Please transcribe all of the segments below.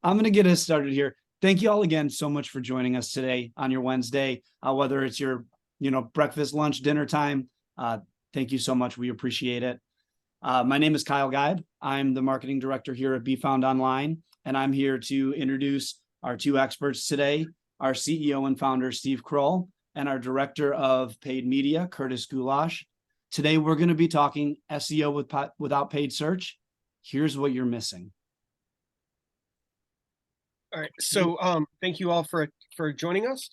I'm going to get us started here. Thank you all again so much for joining us today on your Wednesday, whether it's your, breakfast, lunch, dinner time. Thank you so much. We appreciate it. My name is Kyle Geib. I'm the marketing director here at BeFound Online, and I'm here to introduce our two experts today, our CEO and founder, Steve Krull, and our director of paid media, Curtiss Gulash. Today, we're going to be talking SEO without paid search. Here's what you're missing. All right, so thank you all for joining us.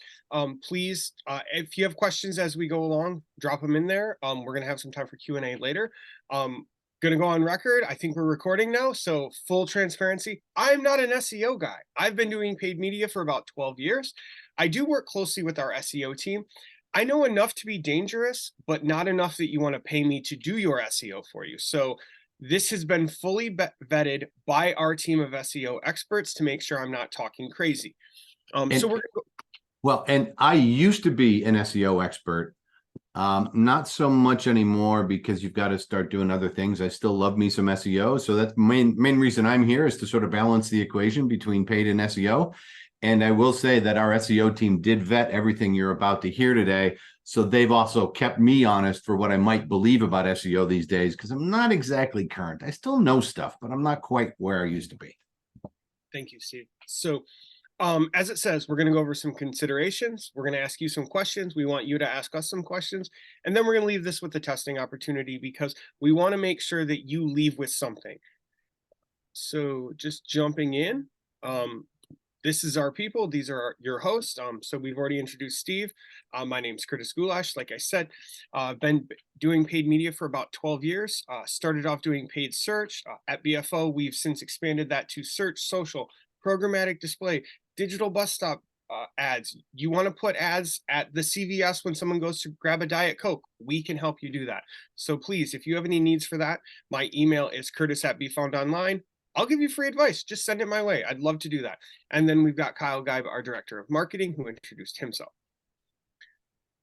Please, if you have questions as we go along, drop them in there. We're gonna have some time for Q&A later. Gonna go on record. I think we're recording now, so full transparency. I'm not an SEO guy. I've been doing paid media for about 12 years. I do work closely with our SEO team. I know enough to be dangerous, but not enough that you want to pay me to do your SEO for you. So this has been fully vetted by our team of SEO experts to make sure I'm not talking crazy. And I used to be an SEO expert, not so much anymore because you've got to start doing other things. I still love me some SEO, so that's main reason I'm here is to sort of balance the equation between paid and SEO. And I will say that our SEO team did vet everything you're about to hear today. So they've also kept me honest for what I might believe about SEO these days, because I'm not exactly current. I still know stuff, but I'm not quite where I used to be. Thank you, Steve. So as it says, we're going to go over some considerations. We're going to ask you some questions. We want you to ask us some questions. And then we're going to leave this with the testing opportunity because we want to make sure that you leave with something. So just jumping in. This is our people. These are your hosts. So we've already introduced Steve. My name is Curtiss Gulash. Like I said, I've been doing paid media for about 12 years. Started off doing paid search. At BFO, we've since expanded that to search, social, programmatic display, digital bus stop ads. You want to put ads at the CVS when someone goes to grab a Diet Coke, we can help you do that. So please, if you have any needs for that, my email is curtis@befoundonline. I'll give you free advice. Just send it my way. I'd love to do that. And then we've got Kyle Geib, our director of marketing, who introduced himself.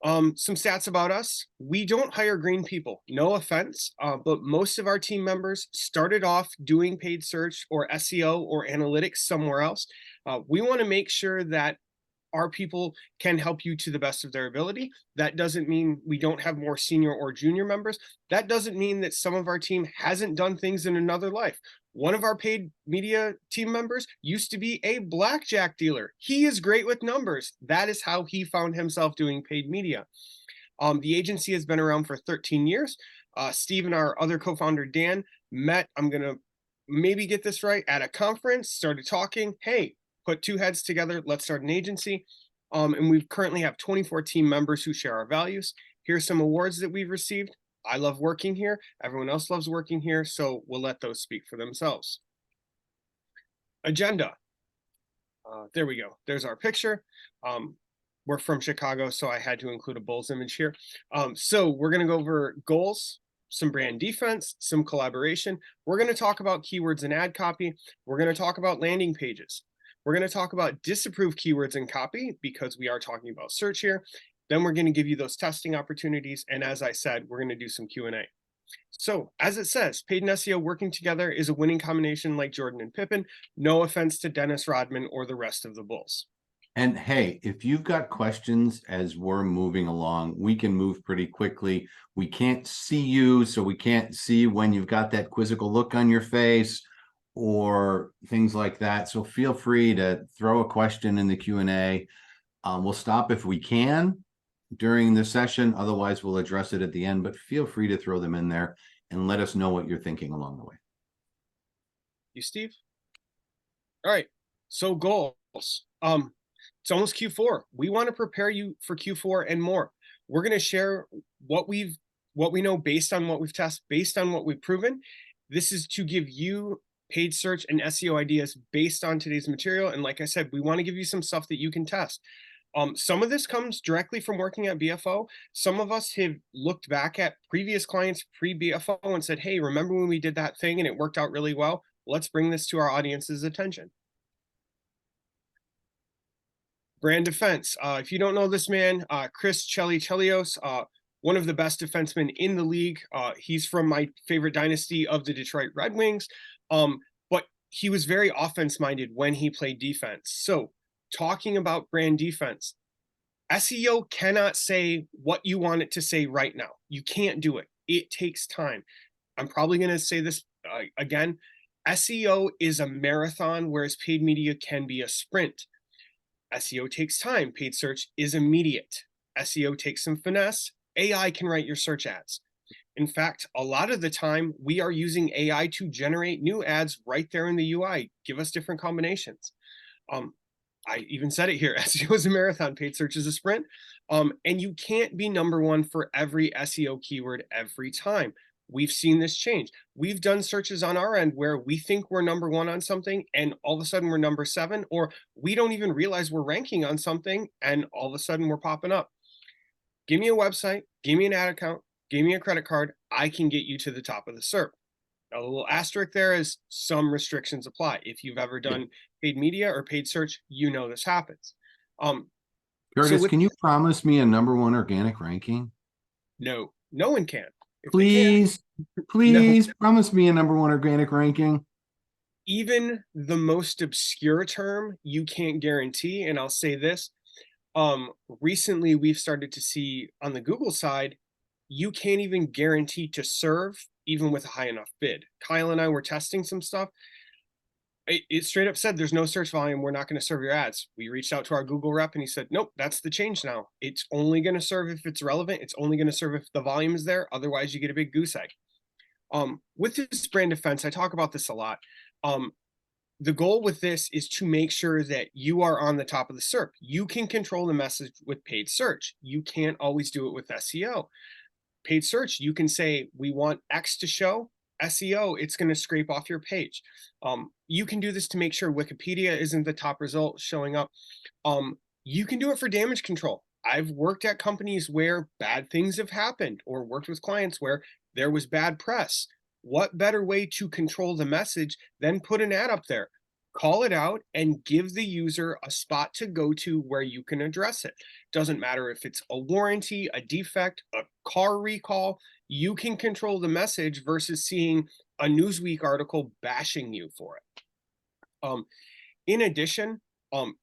Some stats about us. We don't hire green people. No offense, but most of our team members started off doing paid search or SEO or analytics somewhere else. We want to make sure that our people can help you to the best of their ability. That doesn't mean we don't have more senior or junior members. That doesn't mean that some of our team hasn't done things in another life. One of our paid media team members used to be a blackjack dealer. He is great with numbers. That is how he found himself doing paid media. The agency has been around for 13 years. Steve and our other co-founder, Dan, met, I'm going to maybe get this right, at a conference, started talking. Hey, put two heads together, let's start an agency. And we currently have 24 team members who share our values. Here's some awards that we've received. I love working here. Everyone else loves working here, so we'll let those speak for themselves. Agenda. There we go. There's our picture. We're from Chicago, so I had to include a Bulls image here. So we're going to go over goals, some brand defense, some collaboration. We're going to talk about keywords and ad copy. We're going to talk about landing pages. We're going to talk about disapproved keywords and copy because we are talking about search here. Then we're going to give you those testing opportunities. And as I said, we're going to do some Q&A. So as it says, paid and SEO working together is a winning combination like Jordan and Pippen. No offense to Dennis Rodman or the rest of the Bulls. And hey, if you've got questions as we're moving along, we can move pretty quickly. We can't see you, so we can't see when you've got that quizzical look on your face or things like that. So feel free to throw a question in the Q&A. We'll stop if we can during the session. Otherwise, we'll address it at the end, but feel free to throw them in there and let us know what you're thinking along the way. You, Steve? All right, so goals. It's almost Q4. We want to prepare you for Q4 and more. We're going to share what we know based on what we've tested, based on what we've proven. This is to give you paid search and SEO ideas based on today's material. And like I said, we want to give you some stuff that you can test. Some of this comes directly from working at BFO. Some of us have looked back at previous clients pre-BFO and said, hey, remember when we did that thing and it worked out really well? Let's bring this to our audience's attention. Brand defense. If you don't know this man, Chris Chelios, one of the best defensemen in the league. He's from my favorite dynasty of the Detroit Red Wings. But he was very offense minded when he played defense. So talking about brand defense, SEO cannot say what you want it to say right now. You can't do it. It takes time. I'm probably going to say this again. SEO is a marathon, whereas paid media can be a sprint. SEO takes time. Paid search is immediate. SEO takes some finesse. AI can write your search ads. In fact, a lot of the time, we are using AI to generate new ads right there in the UI. Give us different combinations. I even said it here, SEO is a marathon, paid search is a sprint. And you can't be number one for every SEO keyword every time. We've seen this change. We've done searches on our end where we think we're number one on something and all of a sudden we're number 7, or we don't even realize we're ranking on something and all of a sudden we're popping up. Give me a website, give me an ad account, give me a credit card, I can get you to the top of the SERP. A little asterisk there is some restrictions apply. If you've ever done paid media or paid search, you know this happens. Curtis, can you promise me a #1 organic ranking? No one can. Please, please promise me a #1 organic ranking. Even the most obscure term you can't guarantee, and I'll say this. Recently we've started to see on the Google side, you can't even guarantee to serve even with a high enough bid. Kyle and I were testing some stuff. It straight up said there's no search volume. We're not going to serve your ads. We reached out to our Google rep and he said, nope, that's the change now. It's only going to serve if it's relevant. It's only going to serve if the volume is there. Otherwise you get a big goose egg. With this brand defense, I talk about this a lot. The goal with this is to make sure that you are on the top of the SERP. You can control the message with paid search. You can't always do it with SEO. Paid search, you can say, we want X to show. SEO, it's going to scrape off your page. You can do this to make sure Wikipedia isn't the top result showing up. You can do it for damage control. I've worked at companies where bad things have happened, or worked with clients where there was bad press. What better way to control the message than put an ad up there? Call it out and give the user a spot to go to where you can address it. Doesn't matter if it's a warranty, a defect, a car recall, you can control the message versus seeing a Newsweek article bashing you for it. In addition,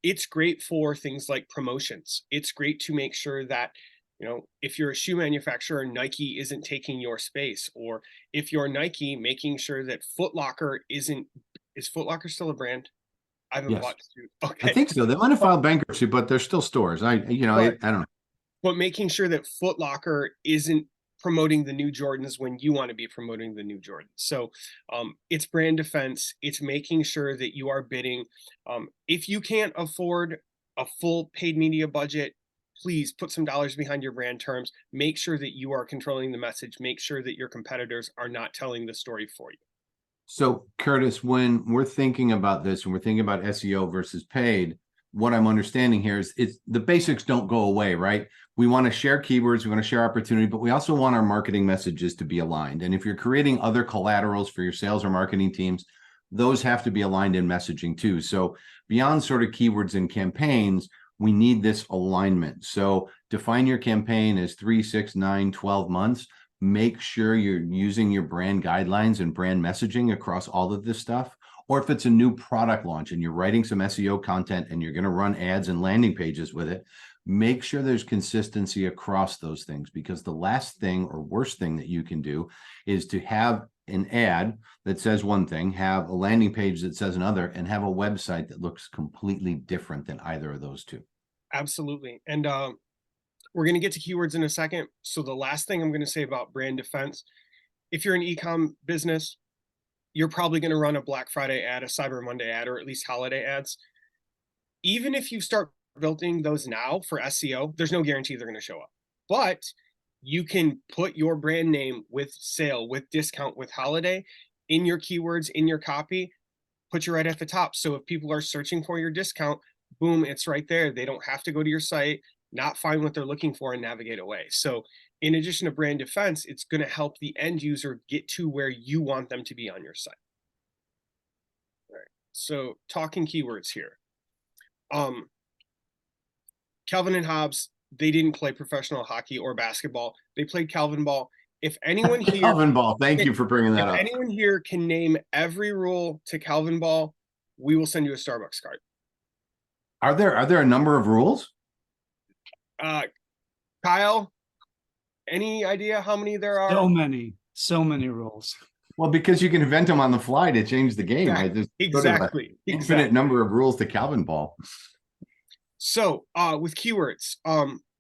it's great for things like promotions. It's great to make sure that, you know, if you're a shoe manufacturer, Nike isn't taking your space, or if you're Nike, making sure that Foot Locker isn't. Is Foot Locker still a brand? I haven't bought shoes. Okay. I think so. They might have filed bankruptcy, but they're still stores. I don't know. But making sure that Foot Locker isn't promoting the new Jordans when you want to be promoting the new Jordans. So it's brand defense. It's making sure that you are bidding. If you can't afford a full paid media budget, please put some dollars behind your brand terms. Make sure that you are controlling the message. Make sure that your competitors are not telling the story for you. So, Curtis, when we're thinking about this and we're thinking about SEO versus paid, what I'm understanding here is it's the basics don't go away, right? We want to share keywords, we want to share opportunity, but we also want our marketing messages to be aligned. And if you're creating other collaterals for your sales or marketing teams, those have to be aligned in messaging too. So beyond sort of keywords and campaigns, we need this alignment. So define your campaign as 3, 6, 9, 12 months. Make sure you're using your brand guidelines and brand messaging across all of this stuff. Or if it's a new product launch and you're writing some SEO content and you're going to run ads and landing pages with it, make sure there's consistency across those things, because the last thing or worst thing that you can do is to have an ad that says one thing, have a landing page that says another, and have a website that looks completely different than either of those two. Absolutely. And we're going to get to keywords in a second. So the last thing I'm going to say about brand defense, if you're an e-com business, you're probably going to run a Black Friday ad, a Cyber Monday ad, or at least holiday ads. Even if you start building those now for SEO, there's no guarantee they're going to show up. But you can put your brand name with sale, with discount, with holiday in your keywords, in your copy, put you right at the top. So if people are searching for your discount, boom, it's right there. They don't have to go to your site, not find what they're looking for and navigate away. So in addition to brand defense, it's going to help the end user get to where you want them to be on your site. All right. So talking keywords here. Calvin and Hobbes, they didn't play professional hockey or basketball. They played Calvin ball. If anyone here, Calvin Ball, thank you for bringing that if up. anyone here can name every rule to Calvin Ball, we will send you a Starbucks card. Are there a number of rules? Kyle, any idea how many there are? So many rules. Well, because you can invent them on the fly to change the game. Exactly. Infinite number of rules to Calvin Ball. So with keywords,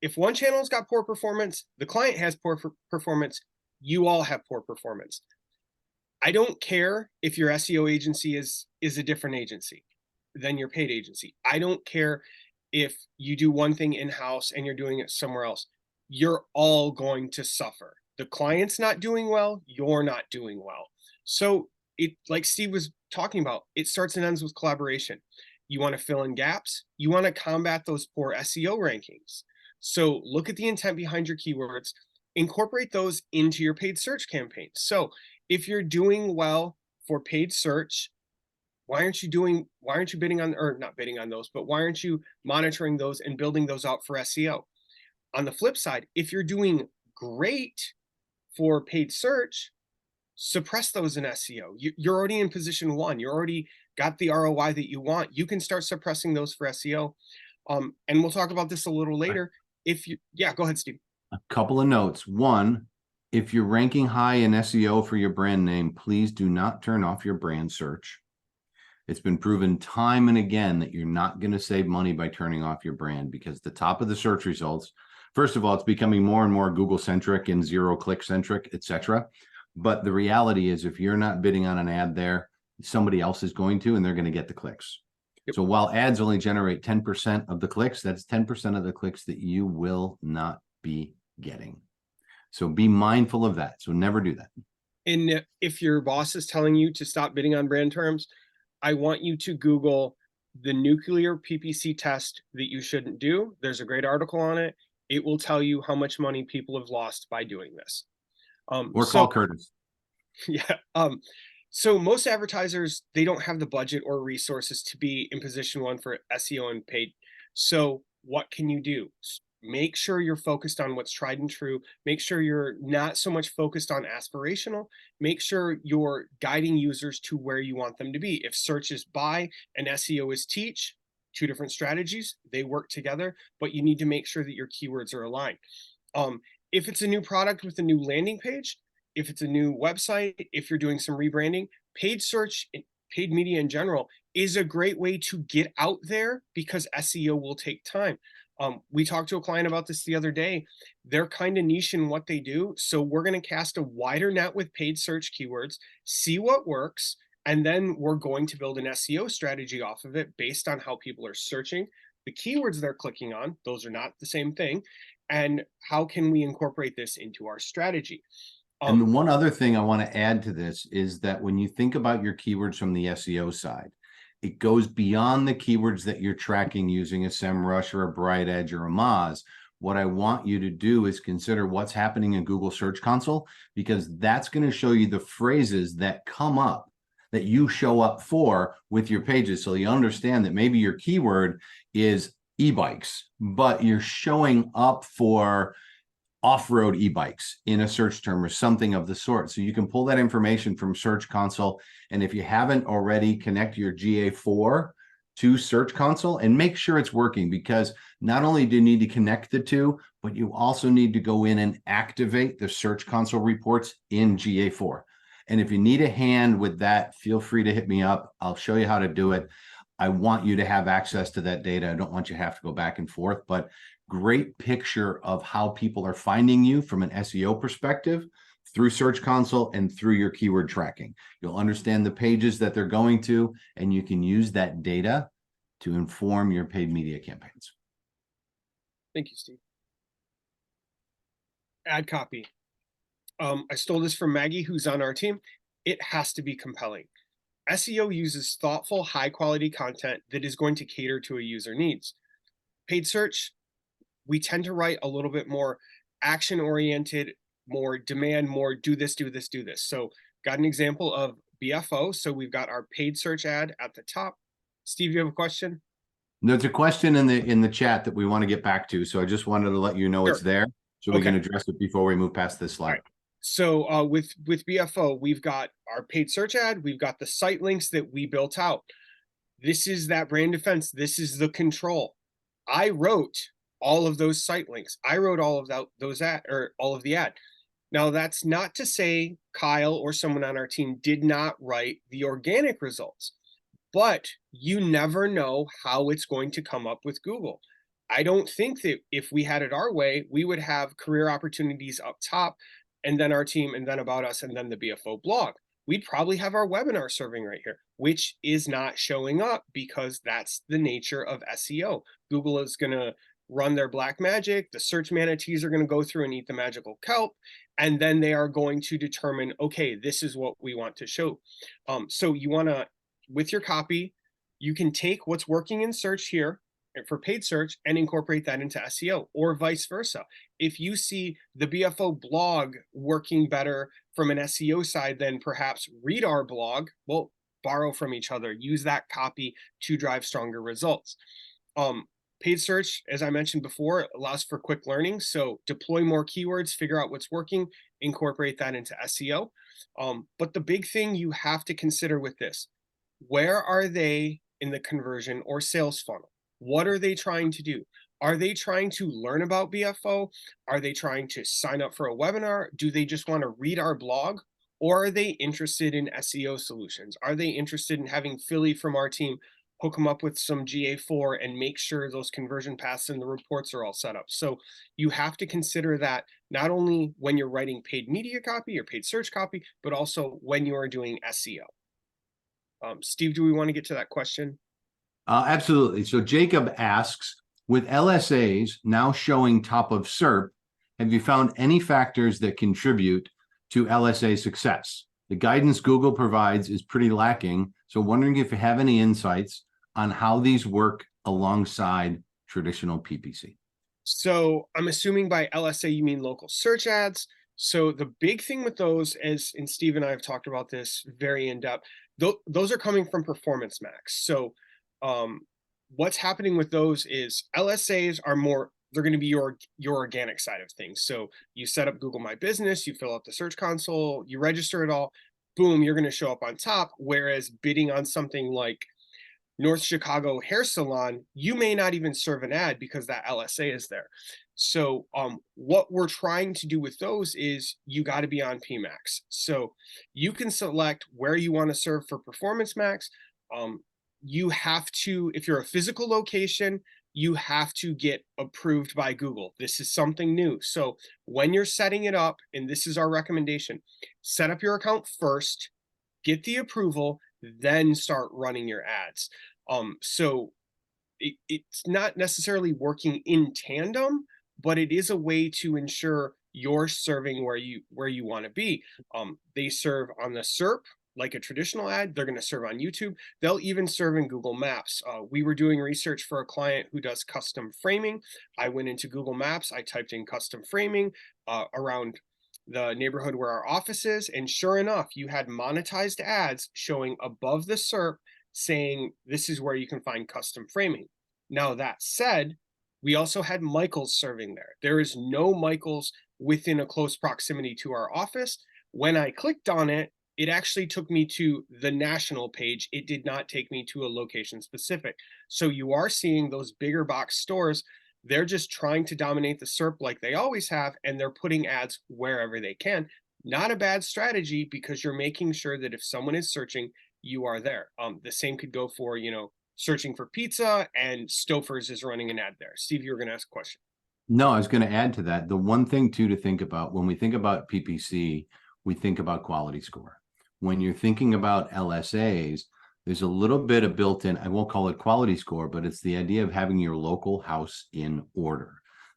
if one channel's got poor performance, the client has poor performance, you all have poor performance. I don't care if your SEO agency is a different agency than your paid agency. I don't care if you do one thing in-house and you're doing it somewhere else. You're all going to suffer. The client's not doing well, you're not doing well. So it, like Steve was talking about, it starts and ends with collaboration. You want to fill in gaps, you want to combat those poor SEO rankings. So look at the intent behind your keywords, incorporate those into your paid search campaigns. So if you're doing well for paid search, why aren't you bidding on, or not bidding on those, but why aren't you monitoring those and building those out for SEO? On the flip side, if you're doing great for paid search, suppress those in SEO. You're already in position one. You already got the ROI that you want. You can start suppressing those for SEO. And we'll talk about this a little later. Yeah, go ahead, Steve. A couple of notes. One, if you're ranking high in SEO for your brand name, please do not turn off your brand search. It's been proven time and again that you're not going to save money by turning off your brand, because the top of the search results, first of all, it's becoming more and more Google centric and zero click centric, etc. But the reality is, if you're not bidding on an ad there, somebody else is going to, and they're going to get the clicks. Yep. So while ads only generate 10% of the clicks, that's 10% of the clicks that you will not be getting. So be mindful of that. So never do that. And if your boss is telling you to stop bidding on brand terms, I want you to Google the nuclear PPC test that you shouldn't do. There's a great article on it. It will tell you how much money people have lost by doing this. Or call Curtiss. Yeah. So most advertisers, they don't have the budget or resources to be in position one for SEO and paid. So what can you do? Make sure you're focused on what's tried and true. Make sure you're not so much focused on aspirational. Make sure you're guiding users to where you want them to be. If search is buy and SEO is teach, two different strategies, they work together, but you need to make sure that your keywords are aligned. If it's a new product with a new landing page, if it's a new website, if you're doing some rebranding, paid search, paid media in general is a great way to get out there, because SEO will take time. We talked to a client about this the other day. They're kind of niche in what they do. So we're going to cast a wider net with paid search keywords, see what works, and then we're going to build an SEO strategy off of it based on how people are searching, the keywords they're clicking on, those are not the same thing, and how can we incorporate this into our strategy. And the one other thing I want to add to this is that when you think about your keywords from the SEO side, it goes beyond the keywords that you're tracking using a SEMrush or a BrightEdge or a Moz. What I want you to do is consider what's happening in Google Search Console, because that's going to show you the phrases that come up that you show up for with your pages. So you understand that maybe your keyword is e-bikes, but you're showing up for off-road e-bikes in a search term or something of the sort. So you can pull that information from Search Console. And if you haven't already, connect your GA4 to Search Console and make sure it's working, because not only do you need to connect the two, but you also need to go in and activate the Search Console reports in GA4. And if you need a hand with that, feel free to hit me up. I'll show you how to do it. I want you to have access to that data. I don't want you to have to go back and forth, but great picture of how people are finding you from an SEO perspective through Search Console and through your keyword tracking. You'll understand the pages that they're going to, and you can use that data to inform your paid media campaigns. Thank you, Steve. Ad copy. I stole this from Maggie, who's on our team. It has to be compelling. SEO uses thoughtful, high-quality content that is going to cater to a user needs. Paid search, we tend to write a little bit more action-oriented, more demand, more do this, do this, do this. So got an example of BFO. So we've got our paid search ad at the top. Steve, you have a question? There's a question in the chat that we want to get back to. So I just wanted to let you know It's there, so we can address it before we move past this slide. Right. So with BFO, we've got our paid search ad, we've got the site links that we built out. This is that brand defense. This is the control. I wrote all of those site links. I wrote all of those ad, or all of the ad. Now, that's not to say Kyle or someone on our team did not write the organic results, but you never know how it's going to come up with Google. I don't think that if we had it our way, we would have career opportunities up top, and then our team, and then about us, and then the BFO blog. We'd probably have our webinar serving right here, which is not showing up because that's the nature of SEO. Google is going to run their black magic. The search manatees are going to go through and eat the magical kelp. And then they are going to determine, okay, this is what we want to show. So you want to, with your copy, you can take what's working in search here for paid search and incorporate that into SEO, or vice versa. If you see the BFO blog working better from an SEO side, then perhaps read our blog. Well, borrow from each other, use that copy to drive stronger results. Paid search, as I mentioned before, allows for quick learning. So deploy more keywords, figure out what's working, incorporate that into SEO. But the big thing you have to consider with this, where are they in the conversion or sales funnel? What are they trying to do? Are they trying to learn about BFO? Are they trying to sign up for a webinar? Do they just want to read our blog? Or are they interested in SEO solutions? Are they interested in having Philly from our team hook them up with some GA4 and make sure those conversion paths and the reports are all set up? So you have to consider that not only when you're writing paid media copy or paid search copy, but also when you are doing SEO. Steve, do we want to get to that question? Absolutely. So Jacob asks, with LSAs now showing top of SERP, have you found any factors that contribute to LSA success? The guidance Google provides is pretty lacking. So wondering if you have any insights on how these work alongside traditional PPC. So I'm assuming by LSA, you mean local search ads. So the big thing with those, and Steve and I have talked about this very in depth, those are coming from Performance Max. So what's happening with those is LSAs are more, they're going to be your organic side of things. So you set up Google My Business, you fill out the search console, you register it all, boom, you're going to show up on top. Whereas bidding on something like North Chicago Hair Salon, you may not even serve an ad because that LSA is there. So what we're trying to do with those is you got to be on PMax. So you can select where you want to serve for Performance Max. You have to, if you're a physical location, you have to get approved by Google. This is something new. So when you're setting it up, and this is our recommendation, set up your account first, get the approval, then start running your ads. So it's not necessarily working in tandem, but it is a way to ensure you're serving where you want to be. They serve on the SERP like a traditional ad. They're going to serve on YouTube. They'll even serve in Google Maps. We were doing research for a client who does custom framing. I went into Google Maps. I typed in custom framing around the neighborhood where our office is. And sure enough, you had monetized ads showing above the SERP saying this is where you can find custom framing. Now, that said, we also had Michael's serving there. There is no Michael's within a close proximity to our office. When I clicked on it, it actually took me to the national page. It did not take me to a location specific. So you are seeing those bigger box stores. They're just trying to dominate the SERP like they always have, and they're putting ads wherever they can. Not a bad strategy because you're making sure that if someone is searching, you are there. The same could go for, searching for pizza and Stouffer's is running an ad there. Steve, you were going to ask a question. No, I was going to add to that. The one thing too to think about when we think about PPC, we think about quality score. When you're thinking about LSAs, there's a little bit of built-in, I won't call it quality score, but it's the idea of having your local house in order.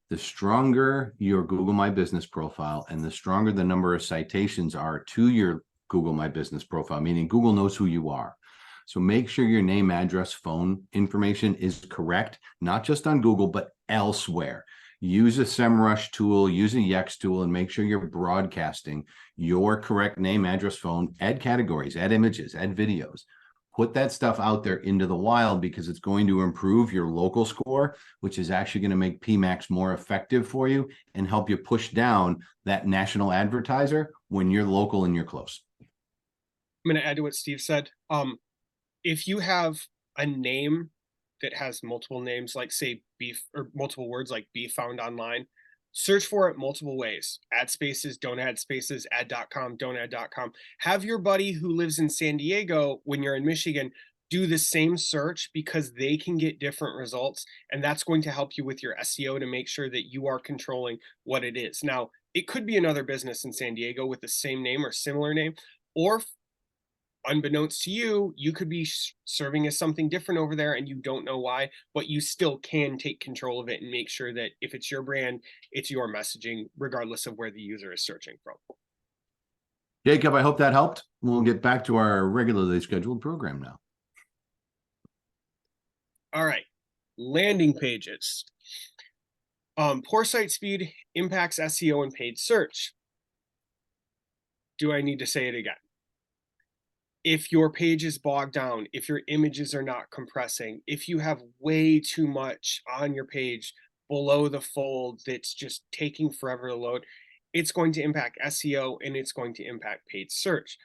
The stronger your Google My Business profile and the stronger the number of citations are to your Google My Business profile, meaning Google knows who you are. So make sure your name, address, phone information is correct, not just on Google, but elsewhere. Use a SEMrush tool, use a Yext tool, and make sure you're broadcasting your correct name, address, phone, add categories, add images, add videos. Put that stuff out there into the wild, because it's going to improve your local score, which is actually going to make PMAX more effective for you and help you push down that national advertiser when you're local and you're close. I'm going to add to what Steve said. If you have a name that has multiple names, like say beef, or multiple words like be found online, search for it multiple ways. Add spaces, don't add spaces, add.com, don't add.com. Have your buddy who lives in San Diego when you're in Michigan do the same search, because they can get different results. And that's going to help you with your SEO to make sure that you are controlling what it is. Now, it could be another business in San Diego with the same name or similar name, or unbeknownst to you, you could be serving as something different over there and you don't know why, but you still can take control of it and make sure that if it's your brand, it's your messaging, regardless of where the user is searching from. Jacob, I hope that helped. We'll get back to our regularly scheduled program now. All right, landing pages. Poor site speed impacts SEO and paid search. Do I need to say it again? If your page is bogged down, if your images are not compressing, if you have way too much on your page below the fold that's just taking forever to load, it's going to impact SEO and it's going to impact paid search.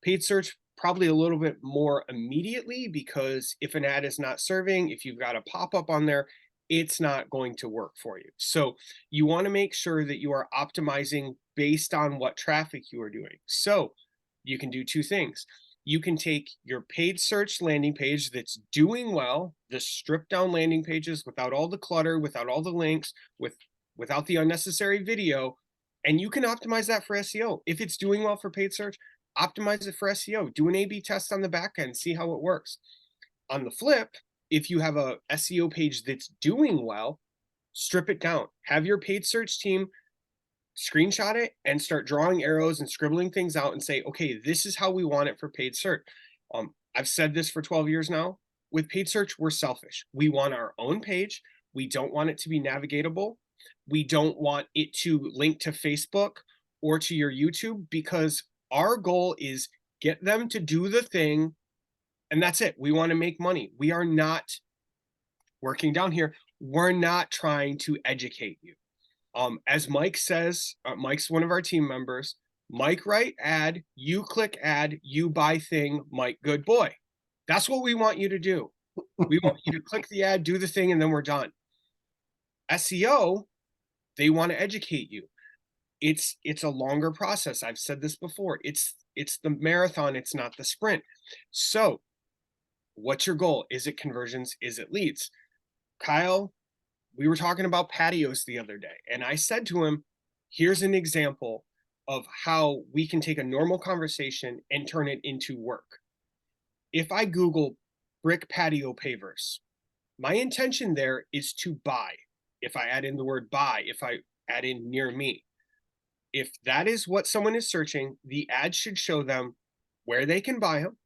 Paid search probably a little bit more immediately, because if an ad is not serving, if you've got a pop-up on there, it's not going to work for you. So you want to make sure that you are optimizing based on what traffic you are doing. So you can do two things. You can take your paid search landing page that's doing well, the stripped down landing pages without all the clutter, without all the links, without the unnecessary video, and you can optimize that for SEO. If it's doing well for paid search, optimize it for SEO. Do an A/B test on the back end, see how it works. On the flip, if you have a SEO page that's doing well, strip it down. Have your paid search team screenshot it and start drawing arrows and scribbling things out and say, okay, this is how we want it for paid search. I've said this for 12 years now. With paid search, we're selfish. We want our own page. We don't want it to be navigatable. We don't want it to link to Facebook or to your YouTube, because our goal is get them to do the thing, and that's it. We want to make money. We are not working down here. We're not trying to educate you. As Mike says, Mike's one of our team members. Mike write ad, you click ad, you buy thing, Mike good boy. That's what we want you to do. We want you to click the ad, do the thing, and then we're done. SEO, they want to educate you. It's a longer process. I've said this before. It's the marathon, it's not the sprint. So what's your goal? Is it conversions? Is it leads? Kyle, we were talking about patios the other day, and I said to him, here's an example of how we can take a normal conversation and turn it into work. If I Google brick patio pavers, my intention there is to buy. If I add in the word buy, if I add in near me, if that is what someone is searching, the ad should show them where they can buy them,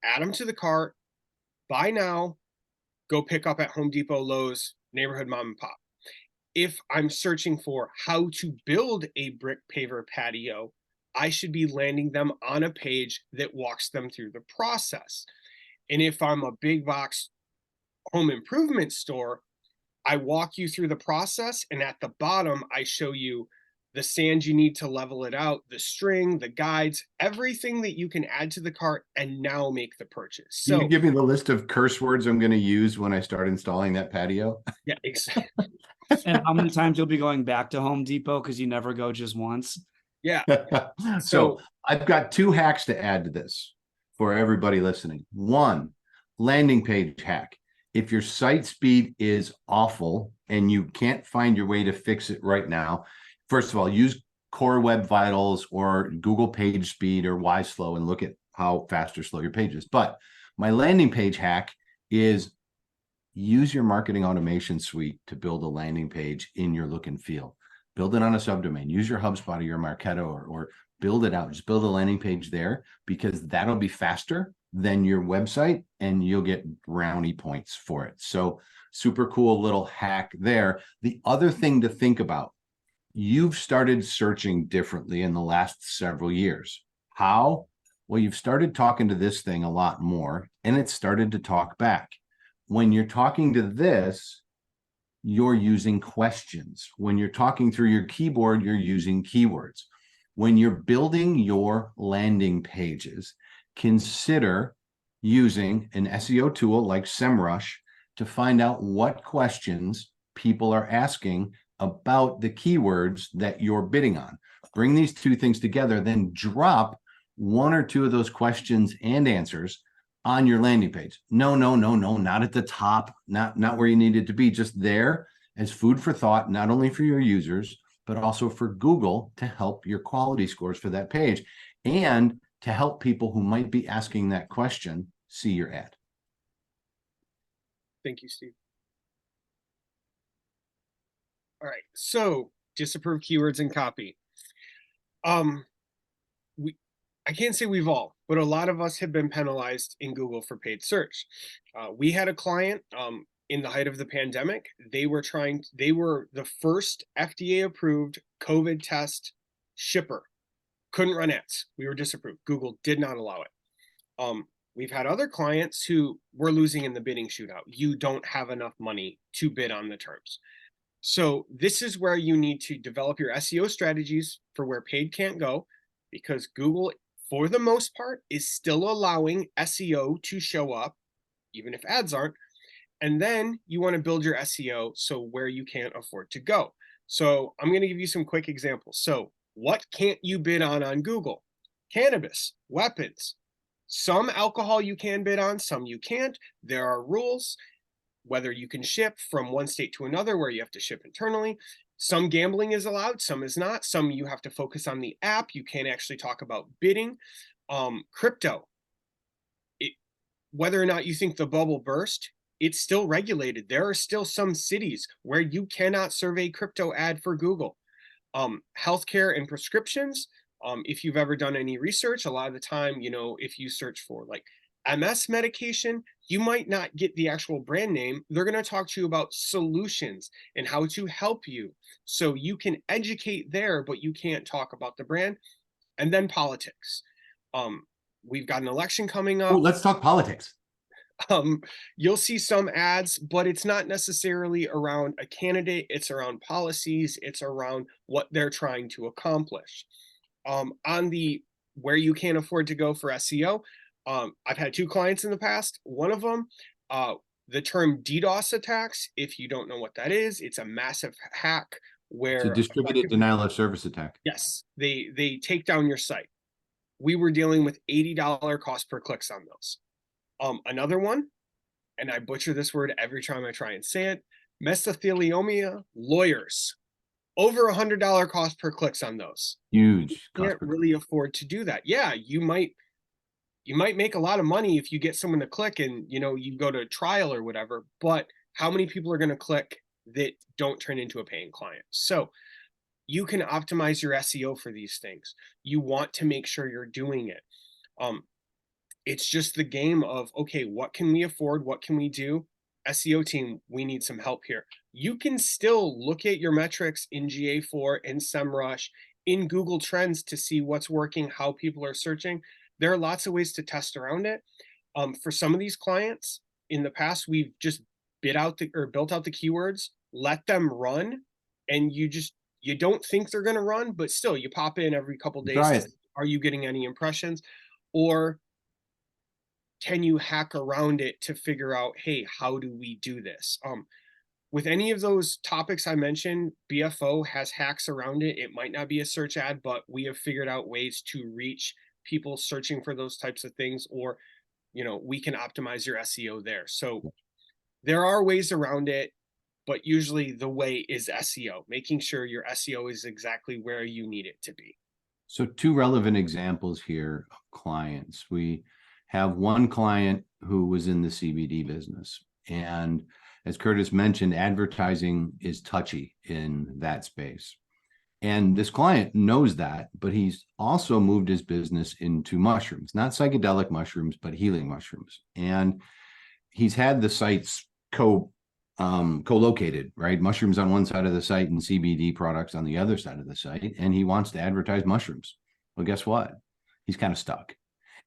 add them to the cart, buy now, go pick up at Home Depot, Lowe's, neighborhood mom and pop. If I'm searching for how to build a brick paver patio, I should be landing them on a page that walks them through the process. And if I'm a big box home improvement store, I walk you through the process, and at the bottom, I show you the sand you need to level it out, the string, the guides, everything that you can add to the cart and now make the purchase. So Can you give me the list of curse words I'm going to use when I start installing that patio? yeah, exactly. And how many times you'll be going back to Home Depot because you never go just once? Yeah. So I've got 2 hacks to add to this for everybody listening. 1, landing page hack. If your site speed is awful and you can't find your way to fix it right now, first of all, use Core Web Vitals or Google Page Speed or YSlow and look at how fast or slow your page is. But my landing page hack is use your marketing automation suite to build a landing page in your look and feel. Build it on a subdomain. Use your HubSpot or your Marketo or build it out. Just build a landing page there, because that'll be faster than your website and you'll get brownie points for it. So super cool little hack there. The other thing to think about, you've started searching differently in the last several years. How? Well, you've started talking to this thing a lot more, and it started to talk back. When you're talking to this, you're using questions. When you're talking through your keyboard, you're using keywords. When you're building your landing pages, consider using an SEO tool like SEMrush to find out what questions people are asking about the keywords that you're bidding on. Bring these two things together, then drop one or two of those questions and answers on your landing page. No, not at the top, not where you need it to be, just there as food for thought, not only for your users, but also for Google to help your quality scores for that page and to help people who might be asking that question see your ad. Thank you, Steve. All right, so disapproved keywords and copy. I can't say we've all, but a lot of us have been penalized in Google for paid search. We had a client in the height of the pandemic. They were the first FDA approved COVID test shipper. Couldn't run ads. We were disapproved. Google did not allow it. We've had other clients who were losing in the bidding shootout. You don't have enough money to bid on the terms. So this is where you need to develop your SEO strategies for where paid can't go, because Google, for the most part, is still allowing SEO to show up, even if ads aren't. And then you want to build your SEO so where you can't afford to go. So I'm going to give you some quick examples. So what can't you bid on Google? Cannabis, weapons, some alcohol you can bid on, some you can't. There are rules, whether you can ship from one state to another where you have to ship internally. Some gambling is allowed, some is not. Some you have to focus on the app. You can't actually talk about bidding. Crypto, whether or not you think the bubble burst, it's still regulated. There are still some cities where you cannot serve a crypto ad for Google. Healthcare and prescriptions. If you've ever done any research, a lot of the time, if you search for like MS medication, you might not get the actual brand name. They're going to talk to you about solutions and how to help you. So you can educate there, but you can't talk about the brand. And then politics. We've got an election coming up. Oh, let's talk politics. You'll see some ads, but it's not necessarily around a candidate. It's around policies. It's around what they're trying to accomplish. On the where you can't afford to go for SEO, I've had two clients in the past. One of them, the term DDoS attacks, if you don't know what that is, it's a massive hack where it's a distributed denial of service attack. Yes, they take down your site. We were dealing with $80 cost per clicks on those. Another one, and I butcher this word every time I try and say it, mesothelioma lawyers. Over $100 cost per clicks on those. Huge. You can't really afford to do that. Yeah, you might make a lot of money if you get someone to click and you go to trial or whatever, but how many people are going to click that don't turn into a paying client? So you can optimize your SEO for these things. You want to make sure you're doing it. It's just the game of, okay, what can we afford? What can we do? SEO team, we need some help here. You can still look at your metrics in GA4, in SEMrush, in Google Trends to see what's working, how people are searching. There are lots of ways to test around it. For some of these clients, in the past, we've just built out the keywords, let them run, and you don't think they're going to run, but still you pop in every couple days. Try it. Are you getting any impressions? Or can you hack around it to figure out, hey, how do we do this? With any of those topics I mentioned, BFO has hacks around it. It might not be a search ad, but we have figured out ways to reach people searching for those types of things, or, we can optimize your SEO there. So there are ways around it, but usually the way is SEO, making sure your SEO is exactly where you need it to be. So two relevant examples here of clients. We have one client who was in the CBD business. And as Curtiss mentioned, advertising is touchy in that space. And this client knows that, but he's also moved his business into mushrooms, not psychedelic mushrooms, but healing mushrooms. And he's had the sites co-located, right? Mushrooms on one side of the site and CBD products on the other side of the site. And he wants to advertise mushrooms. Well, guess what? He's kind of stuck.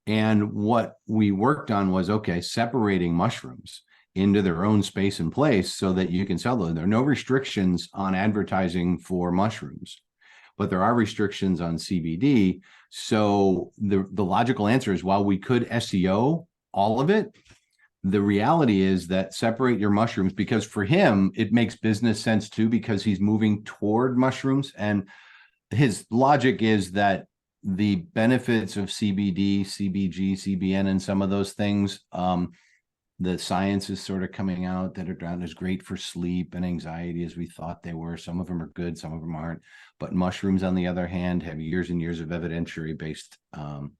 And what we worked on was, okay, separating mushrooms into their own space and place so that you can sell them. There are no restrictions on advertising for mushrooms, but there are restrictions on CBD. So the logical answer is, while we could SEO all of it, the reality is that separate your mushrooms, because for him, it makes business sense too, because he's moving toward mushrooms. And his logic is that the benefits of CBD, CBG, CBN, and some of those things, the science is sort of coming out that are not as great for sleep and anxiety as we thought they were. Some of them are good, some of them aren't. But mushrooms, on the other hand, have years and years of evidentiary-based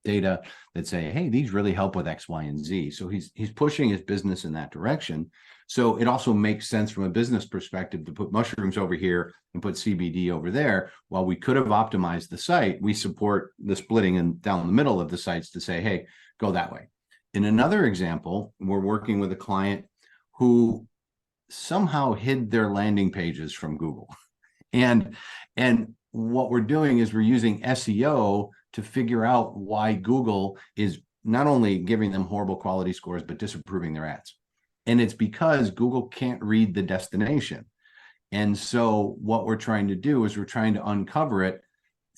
data that say, hey, these really help with X, Y, and Z. So he's pushing his business in that direction. So it also makes sense from a business perspective to put mushrooms over here and put CBD over there. While we could have optimized the site, we support the splitting and down the middle of the sites to say, hey, go that way. In another example, we're working with a client who somehow hid their landing pages from Google. And what we're doing is we're using SEO to figure out why Google is not only giving them horrible quality scores, but disapproving their ads. And it's because Google can't read the destination. And so what we're trying to do is we're trying to uncover it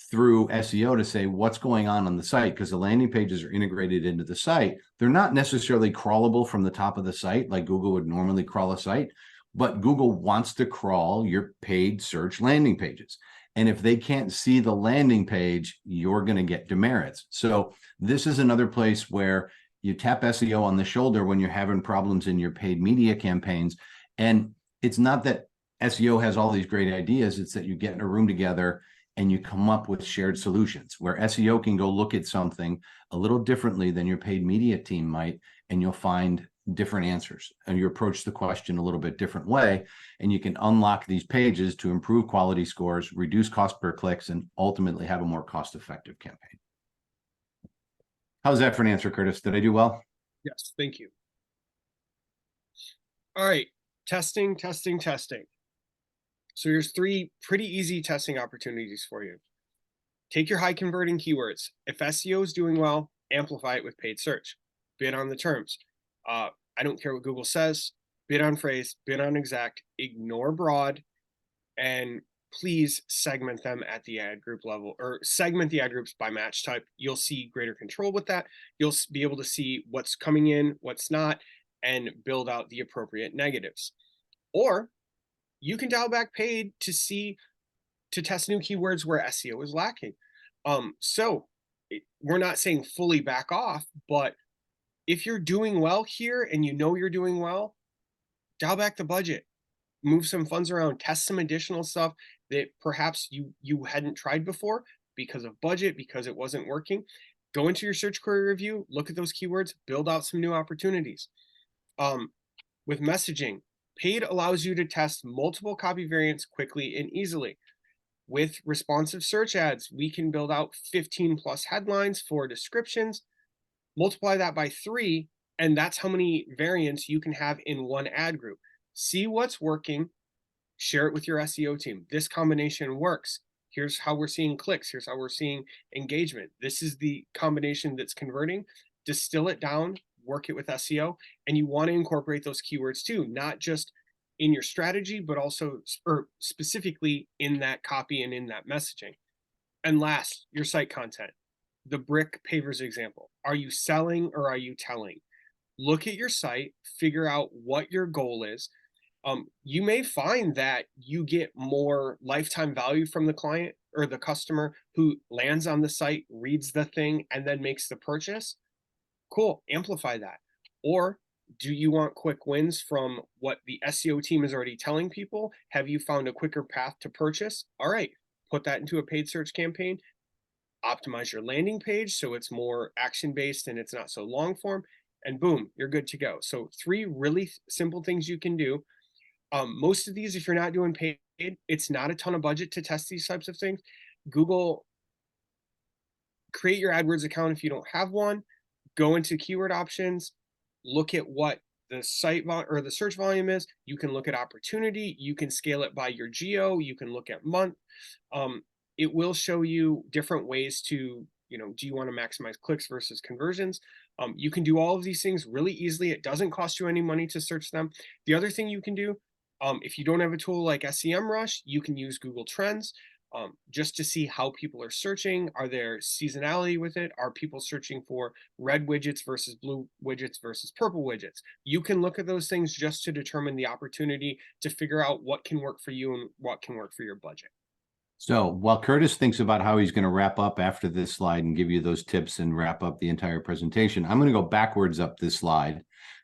through SEO to say what's going on the site, because the landing pages are integrated into the site. They're not necessarily crawlable from the top of the site like Google would normally crawl a site, but Google wants to crawl your paid search landing pages. And if they can't see the landing page, you're going to get demerits. So this is another place where you tap SEO on the shoulder when you're having problems in your paid media campaigns. And it's not that SEO has all these great ideas, it's that you get in a room together and you come up with shared solutions where SEO can go look at something a little differently than your paid media team might, and you'll find different answers, and you approach the question a little bit different way, and you can unlock these pages to improve quality scores, reduce cost per clicks, and ultimately have a more cost-effective campaign. How's that for an answer, Curtis? Did I do well? Yes, thank you. All right, testing, testing, testing. So here's 3 pretty easy testing opportunities for you. Take your high converting keywords. If SEO is doing well, amplify it with paid search. Bid on the terms. I don't care what Google says. Bid on phrase, bid on exact, ignore broad, and please segment them at the ad group level, or segment the ad groups by match type. You'll see greater control with that. You'll be able to see what's coming in, what's not, and build out the appropriate negatives. Or you can dial back paid to test new keywords where SEO is lacking. We're not saying fully back off, but if you're doing well here and you know you're doing well, dial back the budget, move some funds around, test some additional stuff that perhaps you hadn't tried before because of budget, because it wasn't working. Go into your search query review, look at those keywords, build out some new opportunities. With messaging, paid allows you to test multiple copy variants quickly and easily. With responsive search ads, we can build out 15 plus headlines for descriptions, multiply that by 3, and that's how many variants you can have in one ad group. See what's working, share it with your SEO team. This combination works. Here's how we're seeing clicks. Here's how we're seeing engagement. This is the combination that's converting. Distill it down, work it with SEO, and you want to incorporate those keywords too, not just in your strategy, but also specifically in that copy and in that messaging. And last, your site content. The brick pavers example. Are you selling or are you telling? Look at your site, figure out what your goal is. You may find that you get more lifetime value from the client or the customer who lands on the site, reads the thing, and then makes the purchase. Cool, amplify that. Or do you want quick wins from what the SEO team is already telling people? Have you found a quicker path to purchase? All right, put that into a paid search campaign. Optimize your landing page so it's more action-based and it's not so long form, and boom, you're good to go. So 3 really simple things you can do. Most of these, if you're not doing paid, it's not a ton of budget to test these types of things. Google, create your AdWords account if you don't have one, go into keyword options, look at what the site or the search volume is. You can look at opportunity, you can scale it by your geo, you can look at month. It will show you different ways to, do you want to maximize clicks versus conversions? You can do all of these things really easily. It doesn't cost you any money to search them. The other thing you can do, if you don't have a tool like SEMrush, you can use Google Trends just to see how people are searching. Are there seasonality with it? Are people searching for red widgets versus blue widgets versus purple widgets? You can look at those things just to determine the opportunity to figure out what can work for you and what can work for your budget. So while Curtiss thinks about how he's going to wrap up after this slide and give you those tips and wrap up the entire presentation, I'm going to go backwards up this slide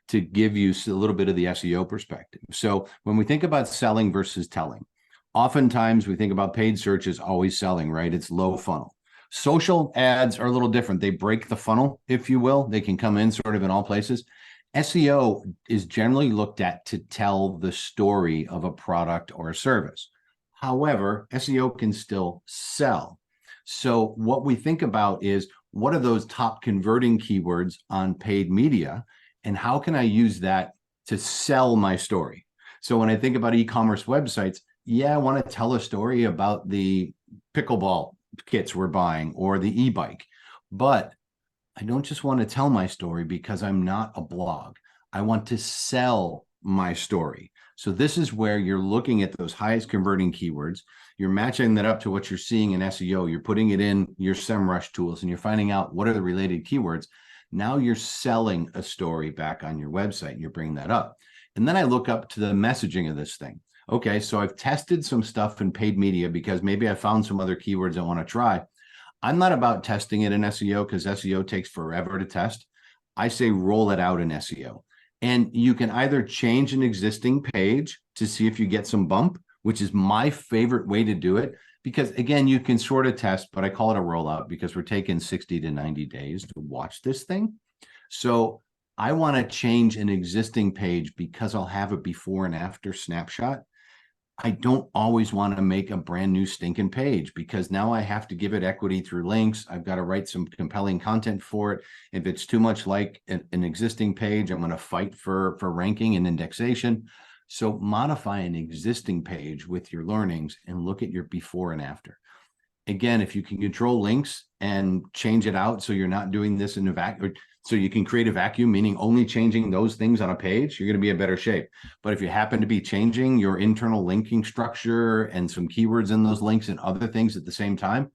to give you a little bit of the SEO perspective. So when we think about selling versus telling, oftentimes we think about paid search as always selling, right? It's low funnel. Social ads are a little different. They break the funnel, if you will. They can come in sort of in all places. SEO is generally looked at to tell the story of a product or a service. However, SEO can still sell. So what we think about is, what are those top converting keywords on paid media, and how can I use that to sell my story? So when I think about e-commerce websites, yeah, I want to tell a story about the pickleball kits we're buying or the e-bike, but I don't just want to tell my story because I'm not a blog. I want to sell my story. So this is where you're looking at those highest converting keywords. You're matching that up to what you're seeing in SEO. You're putting it in your SEMrush tools and you're finding out what are the related keywords. Now you're selling a story back on your website and you're bringing that up. And then I look up to the messaging of this thing. Okay, so I've tested some stuff in paid media because maybe I found some other keywords I want to try. I'm not about testing it in SEO because SEO takes forever to test. I say roll it out in SEO. And you can either change an existing page to see if you get some bump, which is my favorite way to do it, because again, you can sort of test, but I call it a rollout because we're taking 60 to 90 days to watch this thing. So I want to change an existing page because I'll have a before and after snapshot. I don't always want to make a brand new stinking page because now I have to give it equity through links. I've got to write some compelling content for it. If it's too much like an existing page, I'm going to fight for ranking and indexation. So modify an existing page with your learnings and look at your before and after. Again, if you can control links and change it out so you're not doing this in a vacuum, so you can create a vacuum, meaning only changing those things on a page, you're going to be in better shape. But if you happen to be changing your internal linking structure and some keywords in those links and other things at the same time,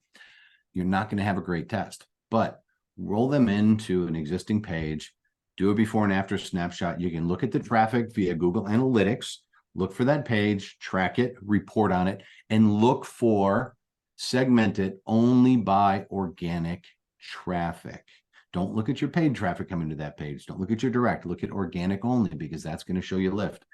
you're not going to have a great test. But roll them into an existing page, do a before and after snapshot. You can look at the traffic via Google Analytics, look for that page, track it, report on it, and look for, segment it only by organic traffic. Don't look at your paid traffic coming to that page. Don't look at your direct. Look at organic only because that's going to show you lift.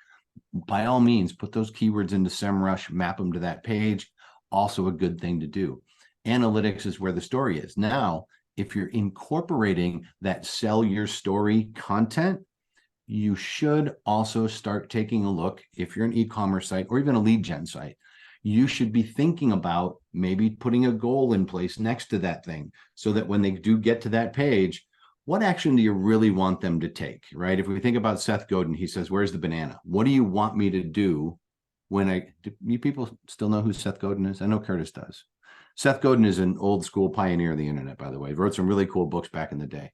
By all means, put those keywords into SEMrush, map them to that page. Also a good thing to do. Analytics is where the story is. Now, if you're incorporating that sell your story content, you should also start taking a look, if you're an e-commerce site or even a lead gen site, you should be thinking about maybe putting a goal in place next to that thing so that when they do get to that page, what action do you really want them to take, right? If we think about Seth Godin, he says, where's the banana? What do you want me to do do you people still know who Seth Godin is? I know Curtiss does. Seth Godin is an old school pioneer of the internet, by the way. He wrote some really cool books back in the day.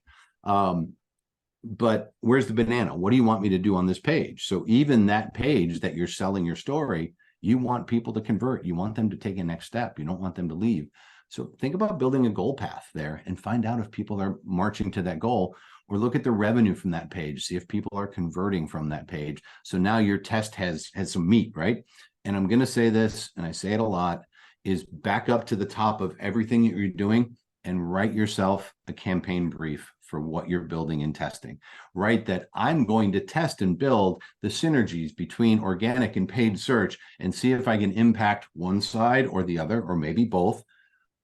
But where's the banana? What do you want me to do on this page? So even that page that you're selling your story, you want people to convert. You want them to take a next step. You don't want them to leave. So think about building a goal path there and find out if people are marching to that goal, or look at the revenue from that page, see if people are converting from that page. So now your test has some meat, right? And I'm going to say this, and I say it a lot, is back up to the top of everything that you're doing and write yourself a campaign brief for what you're building and testing. Write that I'm going to test and build the synergies between organic and paid search and see if I can impact one side or the other, or maybe both,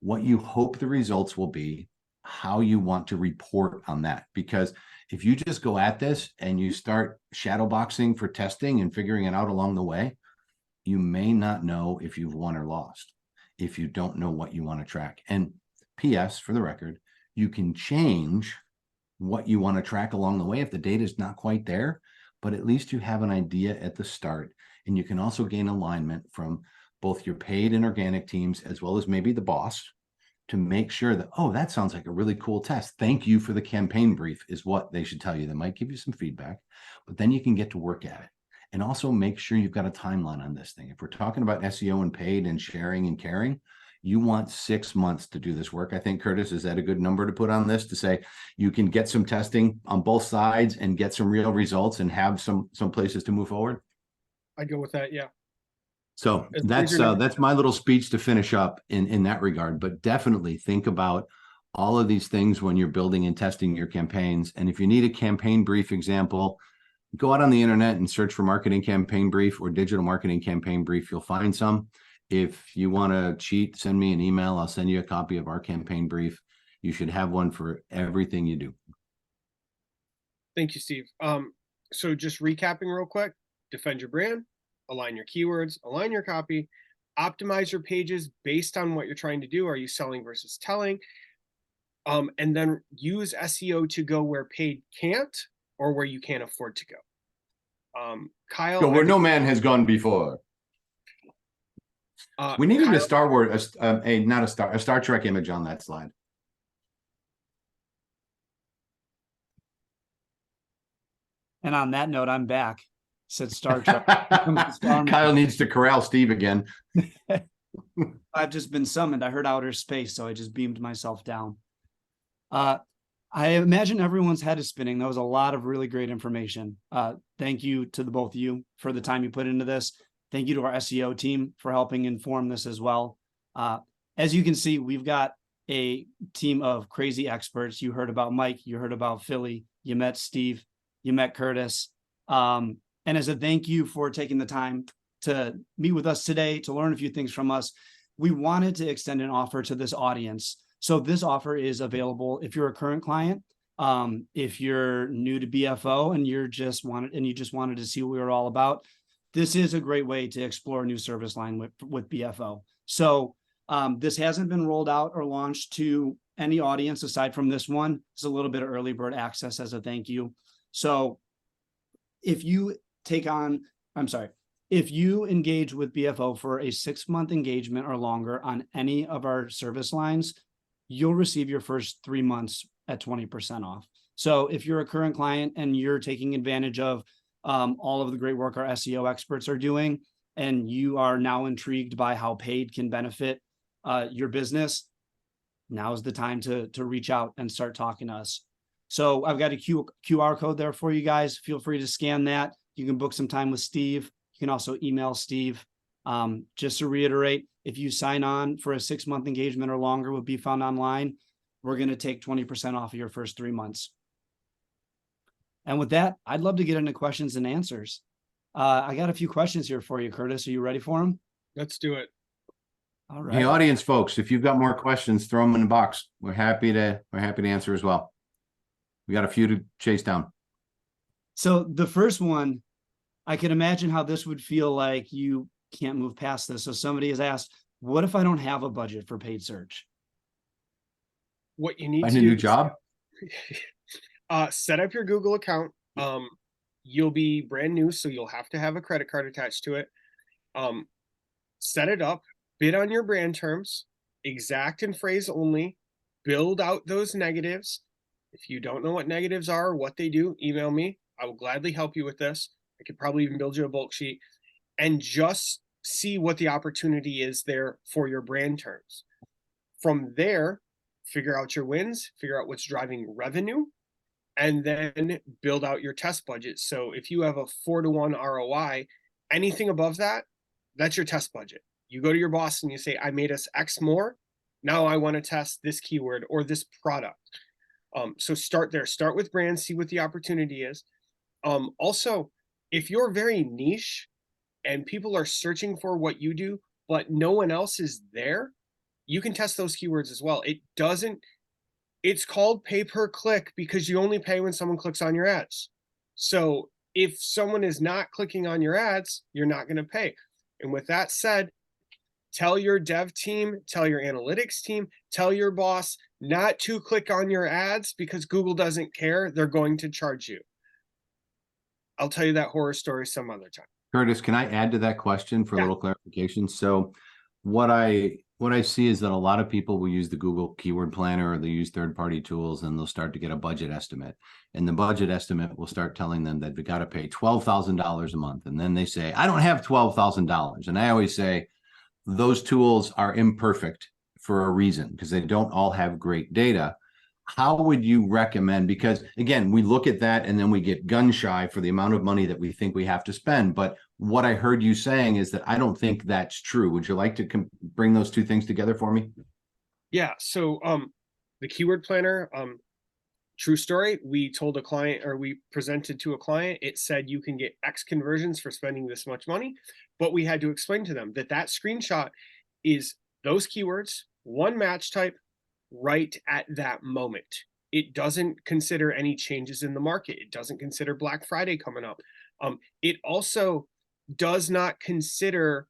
what you hope the results will be, how you want to report on that. Because if you just go at this and you start shadowboxing for testing and figuring it out along the way, you may not know if you've won or lost, if you don't know what you want to track. And PS, for the record, you can change what you want to track along the way if the data is not quite there, but at least you have an idea at the start. And you can also gain alignment from both your paid and organic teams, as well as maybe the boss, to make sure that, oh, that sounds like a really cool test. Thank you for the campaign brief is what they should tell you. They might give you some feedback, but then you can get to work at it. And also make sure you've got a timeline on this thing. If we're talking about SEO and paid and sharing and caring, you want 6 months to do this work. I think, Curtis, is that a good number to put on this to say you can get some testing on both sides and get some real results and have some places to move forward? I'd go with that. Yeah. So These are numbers. that's my little speech to finish up in that regard. But definitely think about all of these things when you're building and testing your campaigns. And if you need a campaign brief example, go out on the internet and search for marketing campaign brief or digital marketing campaign brief. You'll find some. If you want to cheat, send me an email. I'll send you a copy of our campaign brief. You should have one for everything you do. Thank you, Steve. So just recapping real quick, defend your brand, align your keywords, align your copy, optimize your pages based on what you're trying to do. Are you selling versus telling? And then use SEO to go where paid can't or where you can't afford to go. Kyle, Go where no man has gone before. We needed Kyle, a Star Wars, a Star Trek image on that slide. And on that note, I'm back. Said Star Trek. Kyle needs to corral Steve again. I've just been summoned. I heard outer space, so I just beamed myself down. I imagine everyone's head is spinning. That was a lot of really great information. Thank you to the both of you for the time you put into this. Thank you to our SEO team for helping inform this as well. As you can see, we've got a team of crazy experts. You heard about Mike, you heard about Philly, you met Steve, you met Curtis. And as a thank you for taking the time to meet with us today, to learn a few things from us, we wanted to extend an offer to this audience. So this offer is available if you're a current client, if you're new to BFO and you just wanted to see what we were all about. This is a great way to explore a new service line with BFO. So this hasn't been rolled out or launched to any audience aside from this one. It's a little bit of early bird access as a thank you. So if you engage with BFO for a 6-month engagement or longer on any of our service lines, you'll receive your first 3 months at 20% off. So if you're a current client and you're taking advantage of all of the great work our SEO experts are doing, and you are now intrigued by how paid can benefit your business, now's the time to reach out and start talking to us. So I've got a QR code there for you guys. Feel free to scan that. You can book some time with Steve. You can also email Steve. Just to reiterate, if you sign on for a 6-month engagement or longer with Be Found Online, we're going to take 20% off of your first 3 months. And with that, I'd love to get into questions and answers. I got a few questions here for you, Curtis. Are you ready for them? let's do it. All right. Hey, audience folks, if you've got more questions, throw them in the box. We're happy to answer as well. We got a few to chase down. So the first one, I can imagine how this would feel like you can't move past this. So somebody has asked, what if I don't have a budget for paid search? What you need Find to a do new is job? set up your Google account. You'll be brand new, so you'll have to have a credit card attached to it. Set it up, bid on your brand terms, exact and phrase only, build out those negatives. If you don't know what negatives are or what they do, email me. I will gladly help you with this. I could probably even build you a bulk sheet, and just see what the opportunity is there for your brand terms. From there, figure out your wins, figure out what's driving revenue, and then build out your test budget. So if you have a 4-to-1 ROI, anything above that, that's your test budget. You go to your boss and you say, I made us X more. Now I want to test this keyword or this product. So start there. Start with brands, see what the opportunity is. Also, if you're very niche and people are searching for what you do, but no one else is there, you can test those keywords as well. It's called pay per click because you only pay when someone clicks on your ads. So if someone is not clicking on your ads, you're not going to pay. And with that said, tell your dev team, tell your analytics team, tell your boss not to click on your ads because Google doesn't care. They're going to charge you. I'll tell you that horror story some other time. Curtis, can I add to that question for a little clarification? So what I what I see is that a lot of people will use the Google Keyword Planner or they use third-party tools and they'll start to get a budget estimate. And the budget estimate will start telling them that they got to pay $12,000 a month. And then they say, I don't have $12,000. And I always say, those tools are imperfect for a reason because they don't all have great data. How would you recommend? Because again, we look at that and then we get gun shy for the amount of money that we think we have to spend. But what I heard you saying is that I don't think that's true. Would you like to bring those two things together for me? Yeah. So the keyword planner, true story. We told a client, or we presented to a client, it said you can get X conversions for spending this much money, but we had to explain to them that that screenshot is those keywords, one match type, right at that moment. It doesn't consider any changes in the market. It doesn't consider Black Friday coming up. It also does not consider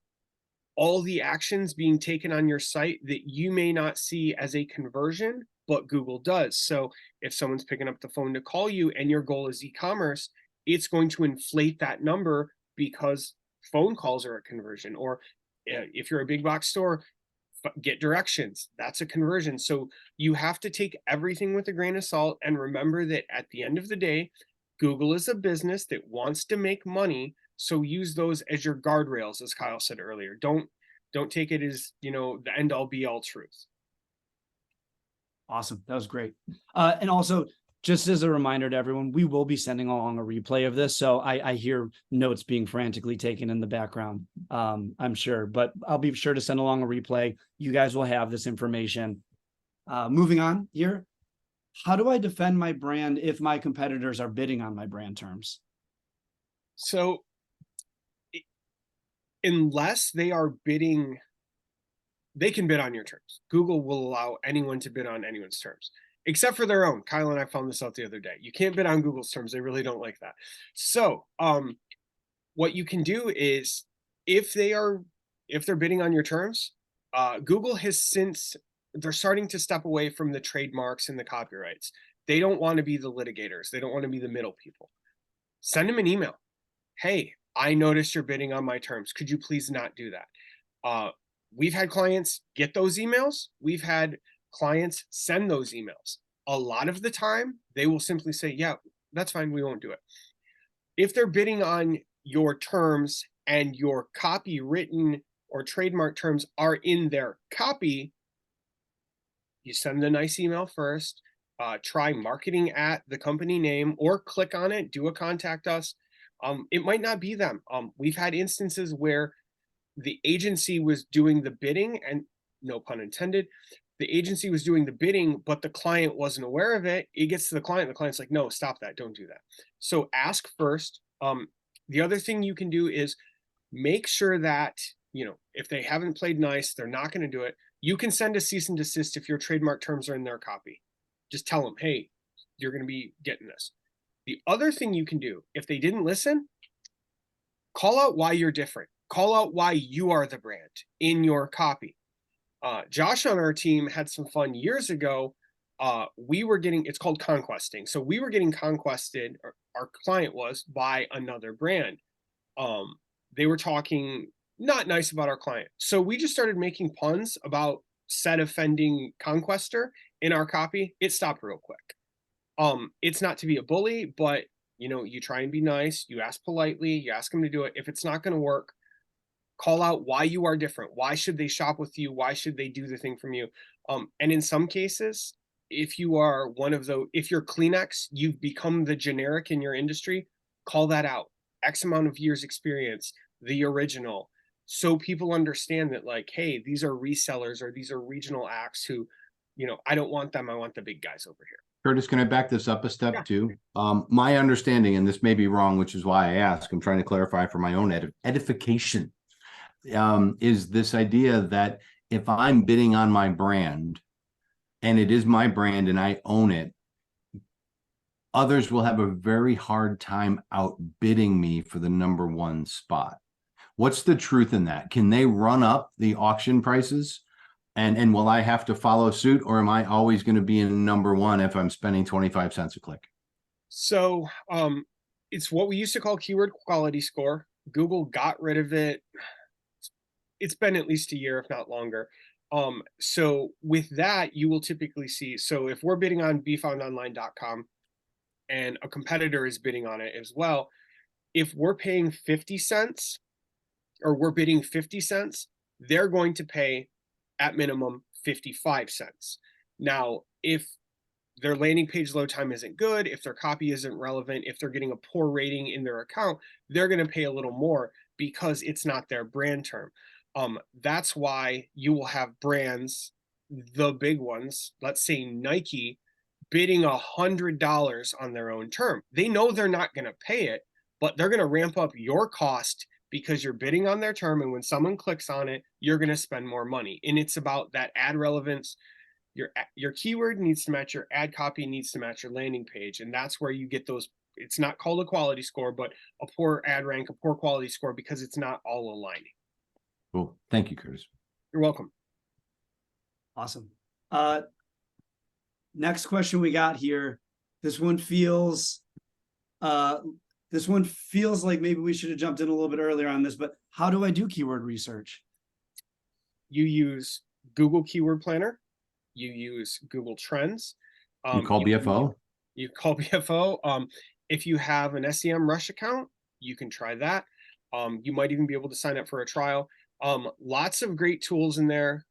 all the actions being taken on your site that you may not see as a conversion, but Google does. So if someone's picking up the phone to call you and your goal is e-commerce, it's going to inflate that number because phone calls are a conversion. Or if you're a big box store, get directions, that's a conversion. So you have to take everything with a grain of salt and remember that at the end of the day, Google is a business that wants to make money. So use those as your guardrails, as Kyle said earlier. Don't take it as, the end all be all truth. Awesome. That was great. And also, just as a reminder to everyone, we will be sending along a replay of this. So I hear notes being frantically taken in the background, I'm sure, but I'll be sure to send along a replay. You guys will have this information. Moving on here. How do I defend my brand if my competitors are bidding on my brand terms? So unless they are bidding, they can bid on your terms. Google will allow anyone to bid on anyone's terms, except for their own. Kyle and I found this out the other day. You can't bid on Google's terms. They really don't like that. So what you can do is if they're bidding on your terms, Google has they're starting to step away from the trademarks and the copyrights. They don't want to be the litigators. They don't want to be the middle people. Send them an email. Hey, I noticed you're bidding on my terms. Could you please not do that? We've had clients get those emails. We've had clients send those emails. A lot of the time, they will simply say, yeah, that's fine. We won't do it. If they're bidding on your terms and your copywritten or trademark terms are in their copy, you send a nice email first, try marketing at the company name or click on it, do a contact us. It might not be them. We've had instances where the agency was doing the bidding, and no pun intended, the agency was doing the bidding, but the client wasn't aware of it. It gets to the client's like, no, stop that, don't do that. So ask first. The other thing you can do is make sure that, if they haven't played nice, they're not going to do it. You can send a cease and desist if your trademark terms are in their copy. Just tell them, hey, you're going to be getting this. The other thing you can do, if they didn't listen, call out why you're different. Call out why you are the brand in your copy. Josh on our team had some fun years ago. It's called conquesting. So we were getting conquested, or our client was, by another brand. They were talking not nice about our client. So we just started making puns about said offending conquester in our copy. It stopped real quick. It's not to be a bully, but you try and be nice. You ask politely, you ask them to do it. If it's not going to work, call out why you are different. Why should they shop with you? Why should they do the thing from you? And in some cases, if you are if you're Kleenex, you've become the generic in your industry, call that out. X amount of years experience, the original. So people understand that, like, hey, these are resellers or these are regional acts who, I don't want them. I want the big guys over here. Curtis, can I back this up a step Yeah. too? My understanding, and this may be wrong, which is why I ask, I'm trying to clarify for my own edification, is this idea that if I'm bidding on my brand and it is my brand and I own it, others will have a very hard time outbidding me for the number one spot. What's the truth in that? Can they run up the auction prices? And will I have to follow suit, or am I always going to be in number one if I'm spending 25 cents a click? So it's what we used to call keyword quality score. Google got rid of it. It's been at least a year, if not longer. So with that, you will typically see, so if we're bidding on befoundonline.com and a competitor is bidding on it as well, if we're paying 50 cents or we're bidding 50 cents, they're going to pay at minimum 55 cents. Now, if their landing page load time isn't good, if their copy isn't relevant, if they're getting a poor rating in their account, they're going to pay a little more because it's not their brand term. That's why you will have brands, the big ones, let's say Nike, bidding $100 on their own term. They know they're not going to pay it, but they're going to ramp up your cost because you're bidding on their term. And when someone clicks on it, you're going to spend more money. And it's about that ad relevance. Your keyword needs to match your ad copy, needs to match your landing page. And that's where you get those. It's not called a quality score, but a poor ad rank, a poor quality score, because it's not all aligning. Cool. Thank you, Curtis. You're welcome. Awesome. Next question we got here. This one feels like maybe we should have jumped in a little bit earlier on this, but how do I do keyword research? You use Google Keyword Planner. You use Google Trends. You call BFO? You call BFO. If you have an SEMrush account, you can try that. You might even be able to sign up for a trial. Lots of great tools in there.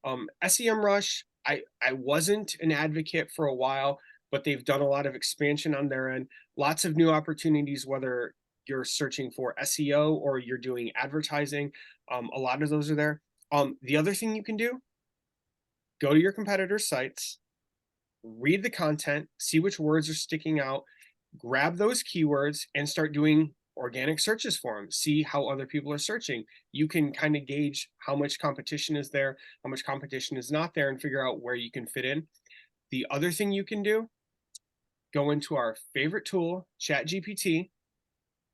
SEMrush, I wasn't an advocate for a while, but they've done a lot of expansion on their end. Lots of new opportunities, whether you're searching for SEO or you're doing advertising. A lot of those are there. The other thing you can do, go to your competitors' sites, read the content, see which words are sticking out, grab those keywords and start doing organic searches for them. See how other people are searching. You can kind of gauge how much competition is there, how much competition is not there, and figure out where you can fit in. The other thing you can do, go into our favorite tool, ChatGPT,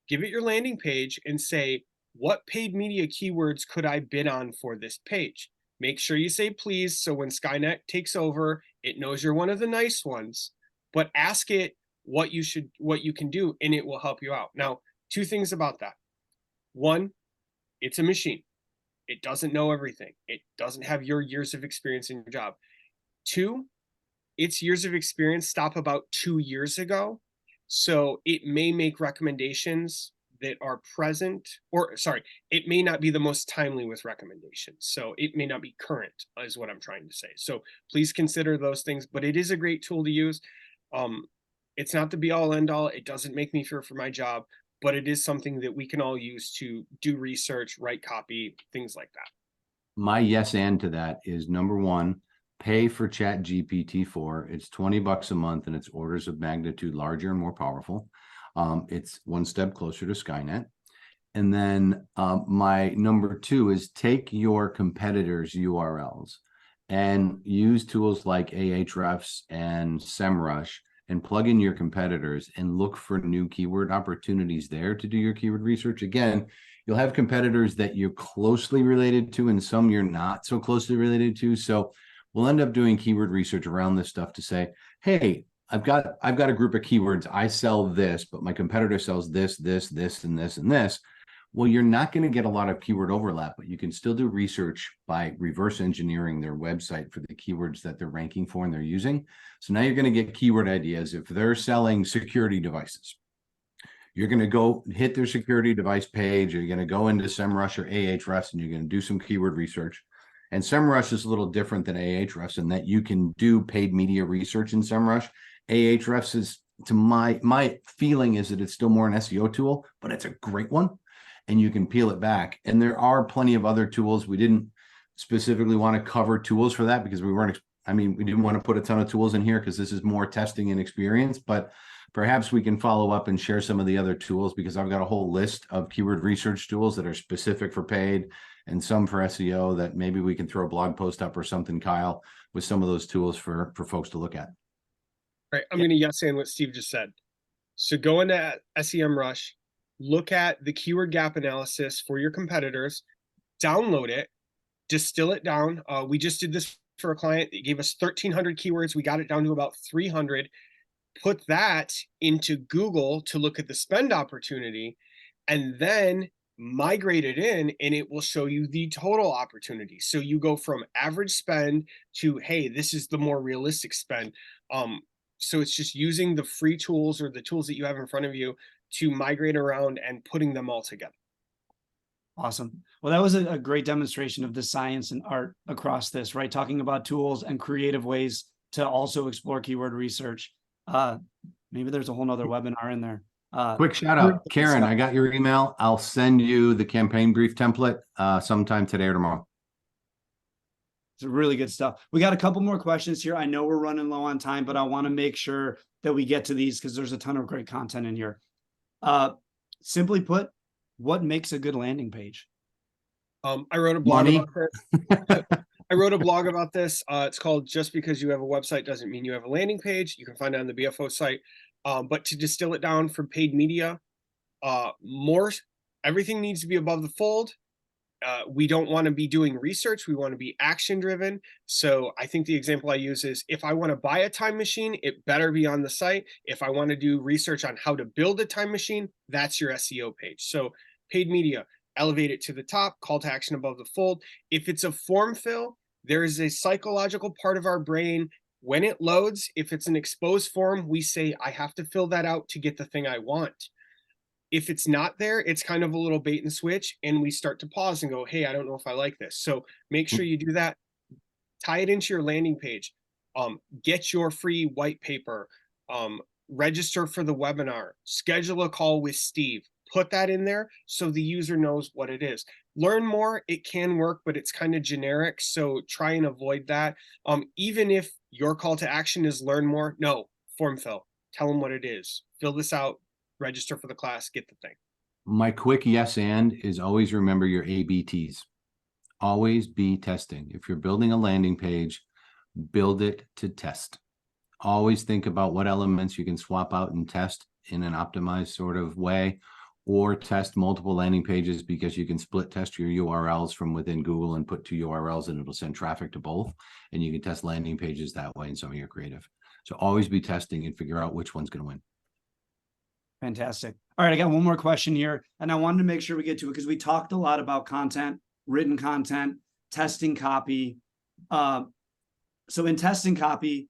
give it your landing page and say, what paid media keywords could I bid on for this page? Make sure you say please, so when Skynet takes over, it knows you're one of the nice ones, but ask it what you can do, and it will help you out. Now, two things about that. One, it's a machine. It doesn't know everything. It doesn't have your years of experience in your job. Two, its years of experience stop about 2 years ago. So it may make recommendations that are present, or sorry, it may not be the most timely with recommendations. So it may not be current, is what I'm trying to say. So please consider those things, but it is a great tool to use. It's not the be all end all. It doesn't make me fear for my job, but it is something that we can all use to do research, write copy, things like that. My yes and to that is, number one, pay for ChatGPT-4. It's $20 a month and it's orders of magnitude larger and more powerful. It's one step closer to Skynet. And then my number two is take your competitors' URLs and use tools like Ahrefs and SEMrush and plug in your competitors and look for new keyword opportunities there to do your keyword research. Again, you'll have competitors that you're closely related to and some you're not so closely related to. So we'll end up doing keyword research around this stuff to say, hey, I've got a group of keywords. I sell this, but my competitor sells this, this, this, and this, and this. Well, you're not going to get a lot of keyword overlap, but you can still do research by reverse engineering their website for the keywords that they're ranking for and they're using. So now you're going to get keyword ideas. If they're selling security devices, you're going to go hit their security device page, or you're going to go into SEMrush or Ahrefs, and you're going to do some keyword research. And SEMrush is a little different than Ahrefs in that you can do paid media research in SEMrush. Ahrefs is, to my feeling, is that it's still more an SEO tool, but it's a great one, and you can peel it back. And there are plenty of other tools. We didn't specifically want to cover tools for that because we didn't want to put a ton of tools in here because this is more testing and experience, but perhaps we can follow up and share some of the other tools, because I've got a whole list of keyword research tools that are specific for paid and some for SEO that maybe we can throw a blog post up or something, Kyle, with some of those tools for folks to look at. Right. I'm going to yes and what Steve just said. So go into SEMrush, look at the keyword gap analysis for your competitors, download it, distill it down. We just did this for a client. It gave us 1,300 keywords. We got it down to about 300. Put that into Google to look at the spend opportunity, and then migrate it in, and it will show you the total opportunity. So you go from average spend to, hey, this is the more realistic spend. So it's just using the free tools or the tools that you have in front of you to migrate around and putting them all together. Awesome. Well, that was a great demonstration of the science and art across this, right? Talking about tools and creative ways to also explore keyword research. Maybe there's a whole nother webinar in there. Quick shout out, Karen, I got your email. I'll send you the campaign brief template sometime today or tomorrow. It's really good stuff. We got a couple more questions here. I know we're running low on time, but I want to make sure that we get to these because there's a ton of great content in here. Simply put, what makes a good landing page? I wrote a blog about this. I wrote a blog about this. It's called "Just Because You Have a Website Doesn't Mean You Have a Landing Page." You can find it on the BFO site. But to distill it down for paid media, everything needs to be above the fold. We don't want to be doing research. We want to be action driven. So I think the example I use is, if I want to buy a time machine, it better be on the site. If I want to do research on how to build a time machine, that's your SEO page. So paid media, elevate it to the top, call to action above the fold. If it's a form fill, there is a psychological part of our brain. When it loads, if it's an exposed form, we say, I have to fill that out to get the thing I want. If it's not there, it's kind of a little bait and switch, and we start to pause and go, hey, I don't know if I like this. So make sure you do that. Tie it into your landing page. Get your free white paper. Register for the webinar. Schedule a call with Steve. Put that in there so the user knows what it is. Learn more, it can work, but it's kind of generic. So try and avoid that. Even if your call to action is learn more, no, form fill. Tell them what it is. Fill this out, register for the class, get the thing. My quick yes and is always remember your ABTs. Always be testing. If you're building a landing page, build it to test. Always think about what elements you can swap out and test in an optimized sort of way, or test multiple landing pages, because you can split test your URLs from within Google and put 2 URLs and it'll send traffic to both. And you can test landing pages that way in some of your creative. So always be testing and figure out which one's going to win. Fantastic. All right, I got one more question here, and I wanted to make sure we get to it because we talked a lot about content, written content, testing copy. So in testing copy,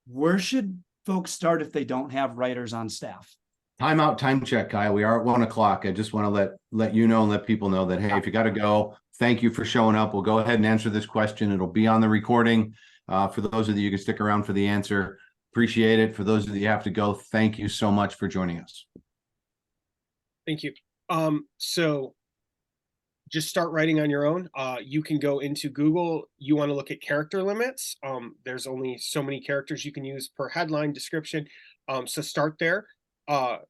where should folks start if they don't have writers on staff? Time out, time check, Kyle. We are at 1 o'clock. I just want to let you know and let people know that, hey, if you got to go, thank you for showing up. We'll go ahead and answer this question. It'll be on the recording. For those of you who can stick around for the answer, appreciate it. For those of you who have to go, thank you so much for joining us. Thank you. So just start writing on your own. You can go into Google. You want to look at character limits. There's only so many characters you can use per headline description. So start there.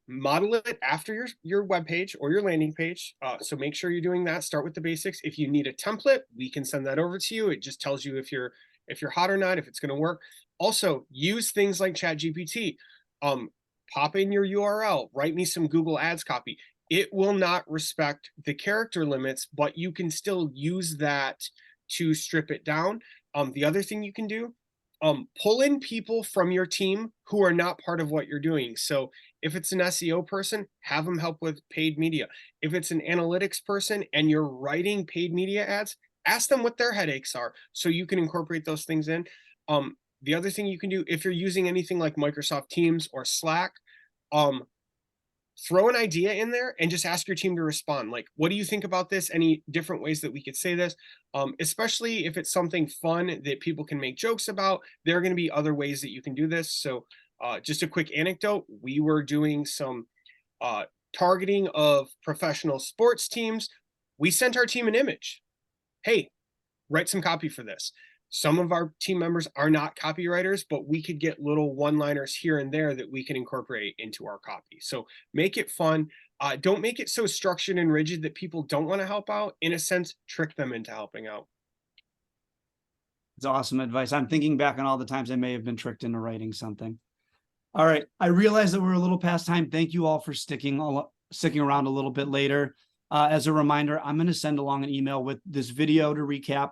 Model it after your web page or your landing page. So make sure you're doing that. Start with the basics. If you need a template, we can send that over to you. It just tells you if you're hot or not, if it's going to work. Also, use things like ChatGPT. Pop in your URL, write me some Google Ads copy. It will not respect the character limits, but you can still use that to strip it down. The other thing you can do, pull in people from your team who are not part of what you're doing. So if it's an SEO person, have them help with paid media. If it's an analytics person and you're writing paid media ads, ask them what their headaches are so you can incorporate those things in. The other thing you can do, if you're using anything like Microsoft Teams or Slack, throw an idea in there and just ask your team to respond. Like, what do you think about this? Any different ways that we could say this? Especially if it's something fun that people can make jokes about, there are going to be other ways that you can do this. So just a quick anecdote, we were doing some targeting of professional sports teams. We sent our team an image. Hey, write some copy for this. Some of our team members are not copywriters, but we could get little one-liners here and there that we can incorporate into our copy. So make it fun. Don't make it so structured and rigid that people don't want to help out. In a sense, trick them into helping out. It's awesome advice. I'm thinking back on all the times I may have been tricked into writing something. All right. I realize that we're a little past time. Thank you all for sticking around a little bit later. As a reminder, I'm going to send along an email with this video to recap,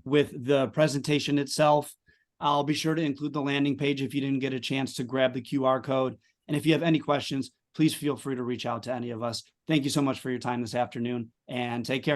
with the presentation itself. I'll be sure to include the landing page if you didn't get a chance to grab the QR code. And if you have any questions, please feel free to reach out to any of us. Thank you so much for your time this afternoon, and take care.